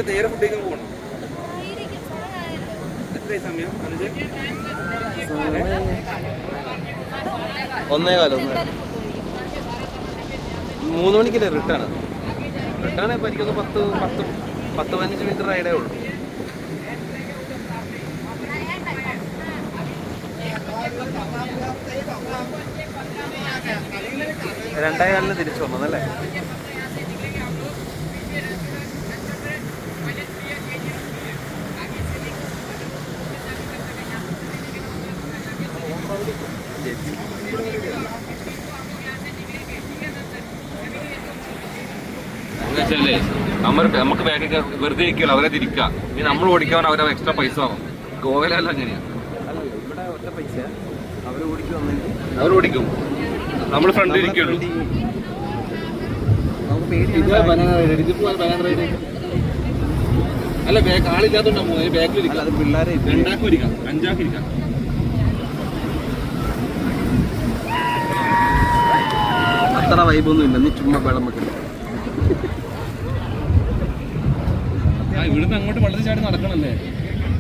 നേരെ ഫുഡിലേക്ക് പോകണം. എത്രയായി സമയം? 1:15. 3 മണിക്കല്ലേ റിട്ടേൺ? റിട്ടേൺ ഇപ്പോൾ എനിക്കൊന്ന് 10-15 മിനിറ്റ് റൈഡേ ഉള്ളൂ. രണ്ടേകാലിന് തിരിച്ചു വന്നതല്ലേ? എന്നുവെച്ചാലേ നമുക്ക് ബാഗൊക്കെ വെറുതെ ഇരിക്കുമല്ലോ, അവരെ തിരിക്കുക. ഇനി നമ്മൾ ഓടിക്കാൻ അവരെ എക്സ്ട്രാ പൈസ ആവും. ഗോവയിലല്ല അങ്ങനെയാണ്. ഇവിടെ ഒറ്റ പൈസ അവർ ഓടിക്കുമെന്നെങ്കിൽ അവർ ഓടിക്കും, നമ്മൾ ഫ്രണ്ട് ഇരിക്കുള്ളൂ. നമുക്ക് പേടിയാണ്. അല്ല ബാഗ് ആളില്ലാത്തോണ്ടാ ബാഗിൽ അത് പിള്ളേരെ 2 ഇരിക്കാം, 5 ഇരിക്കാം. അത്ര വൈബൊന്നും ഇല്ല. നീ ചുമ്മാ വെള്ളം വെക്കണം. ഇവിടുന്ന് അങ്ങോട്ട് വെള്ളത്തിൽ ചാടി നടക്കണല്ലേ?